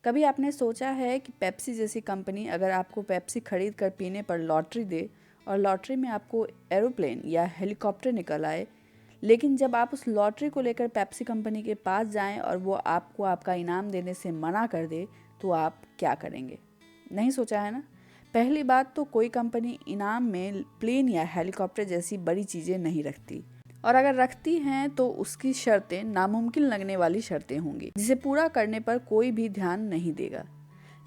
कभी आपने सोचा है कि पेप्सी जैसी कंपनी अगर आपको पेप्सी खरीद कर पीने पर लॉटरी दे और लॉटरी में आपको एरोप्लेन या हेलीकॉप्टर निकल आए, लेकिन जब आप उस लॉटरी को लेकर पेप्सी कंपनी के पास जाएं और वो आपको आपका इनाम देने से मना कर दे, तो आप क्या करेंगे? नहीं सोचा है ना? पहली बात तो कोई कंपनी इनाम में प्लेन या हेलीकॉप्टर जैसी बड़ी चीज़ें नहीं रखती, और अगर रखती हैं तो उसकी शर्तें नामुमकिन लगने वाली शर्तें होंगी जिसे पूरा करने पर कोई भी ध्यान नहीं देगा।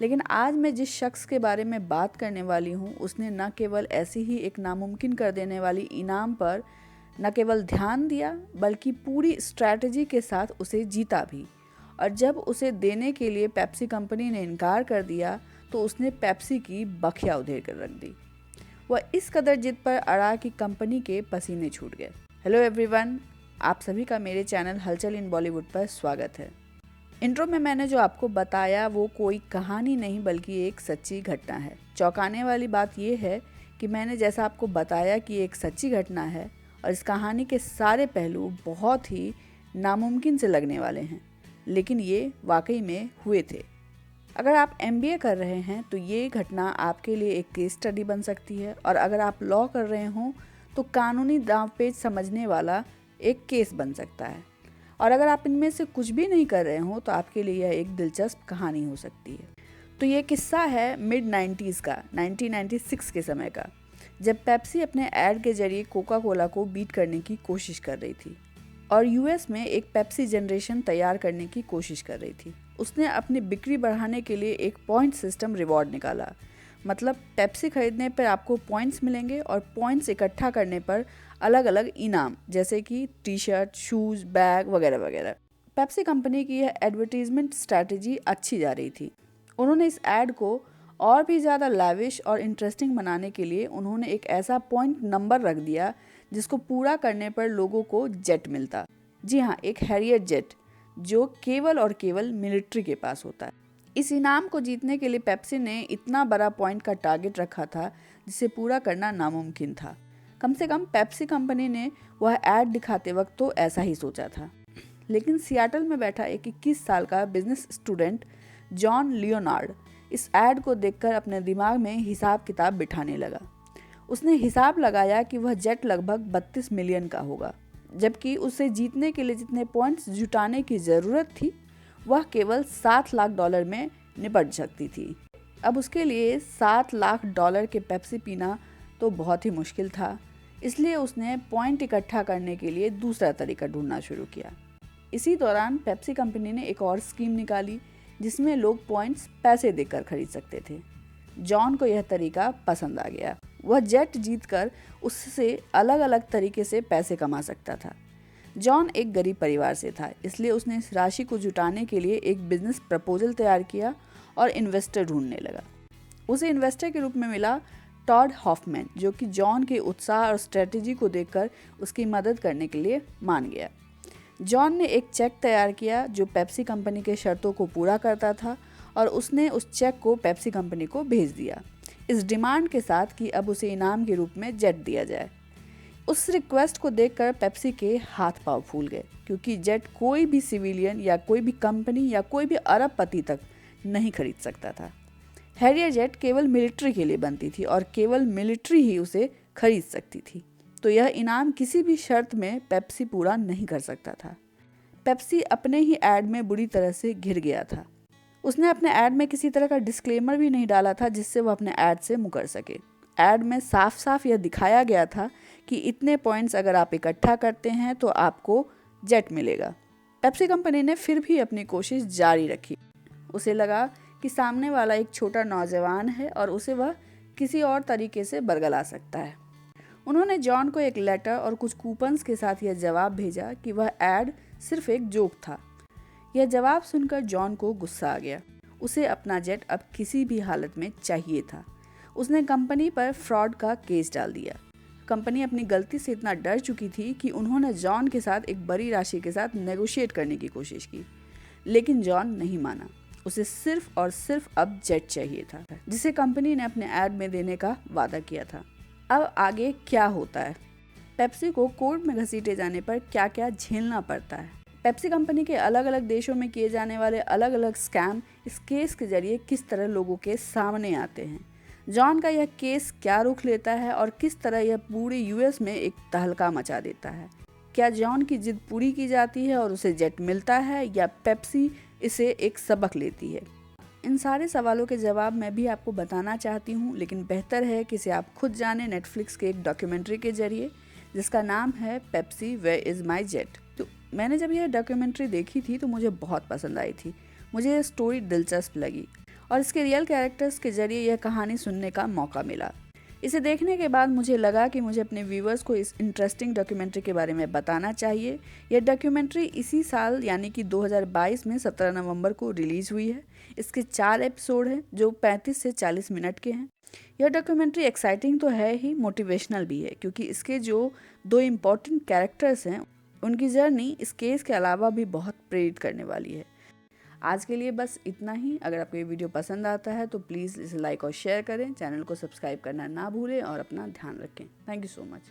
लेकिन आज मैं जिस शख्स के बारे में बात करने वाली हूँ, उसने न केवल ऐसी ही एक नामुमकिन कर देने वाली इनाम पर न केवल ध्यान दिया, बल्कि पूरी स्ट्रैटेजी के साथ उसे जीता भी। और जब उसे देने के लिए पेप्सी कंपनी ने इनकार कर दिया तो उसने पेप्सी की बखिया उधेड़ कर रख दी। वह इस कदर जिद पर अड़ा कि कंपनी के पसीने छूट गए। हेलो एवरीवन, आप सभी का मेरे चैनल हलचल इन बॉलीवुड पर स्वागत है। इंट्रो में मैंने जो आपको बताया वो कोई कहानी नहीं बल्कि एक सच्ची घटना है। चौंकाने वाली बात यह है कि मैंने जैसा आपको बताया कि एक सच्ची घटना है और इस कहानी के सारे पहलू बहुत ही नामुमकिन से लगने वाले हैं, लेकिन ये वाकई में हुए थे। अगर आप MBA कर रहे हैं तो ये घटना आपके लिए एक केस स्टडी बन सकती है, और अगर आप लॉ कर रहे हों तो कानूनी दांवपेच समझने वाला एक केस बन सकता है, और अगर आप इनमें से कुछ भी नहीं कर रहे हो तो आपके लिए यह एक दिलचस्प कहानी हो सकती है। तो ये किस्सा है मिड 90s का, 1996 के समय का, जब पेप्सी अपने ऐड के जरिए कोका कोला को बीट करने की कोशिश कर रही थी और US में एक पेप्सी जनरेशन तैयार करने की कोशिश कर रही थी। उसने अपनी बिक्री बढ़ाने के लिए एक पॉइंट सिस्टम रिवॉर्ड निकाला। मतलब पेप्सी खरीदने पर आपको पॉइंट्स मिलेंगे और पॉइंट्स इकट्ठा करने पर अलग अलग इनाम, जैसे कि टी शर्ट, शूज़, बैग वगैरह वगैरह। पेप्सी कंपनी की यह एडवर्टीजमेंट स्ट्रैटेजी अच्छी जा रही थी। उन्होंने इस ऐड को और भी ज़्यादा लैविश और इंटरेस्टिंग बनाने के लिए उन्होंने एक ऐसा पॉइंट नंबर रख दिया जिसको पूरा करने पर लोगों को जेट मिलता। जी हाँ, एक हैरियर जेट, जो केवल और केवल मिलिट्री के पास होता है। इस इनाम को जीतने के लिए पेप्सी ने इतना बड़ा पॉइंट का टारगेट रखा था जिसे पूरा करना नामुमकिन था। कम से कम पेप्सी कंपनी ने वह ऐड दिखाते वक्त तो ऐसा ही सोचा था। लेकिन सियाटल में बैठा एक 21 साल का बिजनेस स्टूडेंट जॉन लियोनार्ड इस ऐड को देखकर अपने दिमाग में हिसाब किताब बिठाने लगा। उसने हिसाब लगाया कि वह जेट लगभग 32 मिलियन का होगा, जबकि उसे जीतने के लिए जितने पॉइंट्स जुटाने की ज़रूरत थी वह केवल $7 लाख में निपट सकती थी। अब उसके लिए $7 लाख के पेप्सी पीना तो बहुत ही मुश्किल था, इसलिए उसने पॉइंट इकट्ठा करने के लिए दूसरा तरीका ढूंढना शुरू किया। इसी दौरान पेप्सी कंपनी ने एक और स्कीम निकाली जिसमें लोग पॉइंट्स पैसे देकर खरीद सकते थे। जॉन को यह तरीका पसंद आ गया। वह जेट जीतकर उससे अलग अलग तरीके से पैसे कमा सकता था। जॉन एक गरीब परिवार से था, इसलिए उसने इस राशि को जुटाने के लिए एक बिजनेस प्रपोजल तैयार किया और इन्वेस्टर ढूंढने लगा। उसे इन्वेस्टर के रूप में मिला टॉड हॉफमैन, जो कि जॉन के उत्साह और स्ट्रेटेजी को देखकर उसकी मदद करने के लिए मान गया। जॉन ने एक चेक तैयार किया जो पेप्सी कंपनी के शर्तों को पूरा करता था, और उसने उस चेक को पेप्सी कंपनी को भेज दिया, इस डिमांड के साथ कि अब उसे इनाम के रूप में जेट दिया जाए। उस रिक्वेस्ट को देखकर पेप्सी के हाथ पांव फूल गए, क्योंकि जेट कोई भी सिविलियन या कोई भी कंपनी या कोई भी अरबपति तक नहीं खरीद सकता था। हैरियर जेट केवल मिलिट्री के लिए बनती थी और केवल मिलिट्री ही उसे खरीद सकती थी, तो यह इनाम किसी भी शर्त में पेप्सी पूरा नहीं कर सकता था। पेप्सी अपने ही ऐड में बुरी तरह से घिर गया था। उसने अपने ऐड में किसी तरह का डिस्क्लेमर भी नहीं डाला था जिससे वह अपने ऐड से मुकर सके। ऐड में साफ साफ यह दिखाया गया था कि इतने पॉइंट्स अगर आप इकट्ठा करते हैं तो आपको जेट मिलेगा। पेप्सी कंपनी ने फिर भी अपनी कोशिश जारी रखी। उसे लगा कि सामने वाला एक छोटा नौजवान है और उसे वह किसी और तरीके से बरगला सकता है। उन्होंने जॉन को एक लेटर और कुछ कूपन्स के साथ यह जवाब भेजा कि वह ऐड सिर्फ एक जोक था। यह जवाब सुनकर जॉन को गुस्सा आ गया। उसे अपना जेट अब किसी भी हालत में चाहिए था। उसने कंपनी पर फ्रॉड का केस डाल दिया। कंपनी अपनी गलती से इतना डर चुकी थी कि उन्होंने जॉन के साथ एक बड़ी राशि के साथ नेगोशिएट करने की कोशिश की, लेकिन जॉन नहीं माना। उसे सिर्फ और सिर्फ अब जेट चाहिए था, जिसे कंपनी ने अपने ऐड में देने का वादा किया था। अब आगे क्या होता है? पेप्सी को कोर्ट में घसीटे जाने पर क्या क्या झेलना पड़ता है? पेप्सी कंपनी के अलग अलग देशों में किए जाने वाले अलग अलग स्कैम इस केस के जरिए किस तरह लोगों के सामने आते हैं। जॉन का यह केस क्या रुख लेता है और किस तरह यह पूरे यूएस में एक तहलका मचा देता है। क्या जॉन की जिद पूरी की जाती है और उसे जेट मिलता है या पेप्सी इसे एक सबक लेती है? इन सारे सवालों के जवाब मैं भी आपको बताना चाहती हूँ, लेकिन बेहतर है कि इसे आप खुद जानें नेटफ्लिक्स के एक डॉक्यूमेंट्री के जरिए जिसका नाम है Pepsi where is my jet. तो मैंने जब यह डॉक्यूमेंट्री देखी थी तो मुझे बहुत पसंद आई थी। मुझे यह स्टोरी दिलचस्प लगी और इसके रियल कैरेक्टर्स के जरिए यह कहानी सुनने का मौका मिला। इसे देखने के बाद मुझे लगा कि मुझे अपने व्यूअर्स को इस इंटरेस्टिंग डॉक्यूमेंट्री के बारे में बताना चाहिए। यह डॉक्यूमेंट्री इसी साल यानी कि 2022 में 17 नवंबर को रिलीज़ हुई है। इसके 4 एपिसोड हैं जो 35 से 40 मिनट के हैं। यह डॉक्यूमेंट्री एक्साइटिंग तो है ही, मोटिवेशनल भी है, क्योंकि इसके जो 2 इम्पॉर्टेंट कैरेक्टर्स हैं उनकी जर्नी इस केस के अलावा भी बहुत प्रेरित करने वाली है। आज के लिए बस इतना ही। अगर आपको ये वीडियो पसंद आता है तो प्लीज़ इसे लाइक और शेयर करें, चैनल को सब्सक्राइब करना ना भूलें और अपना ध्यान रखें। Thank you so much.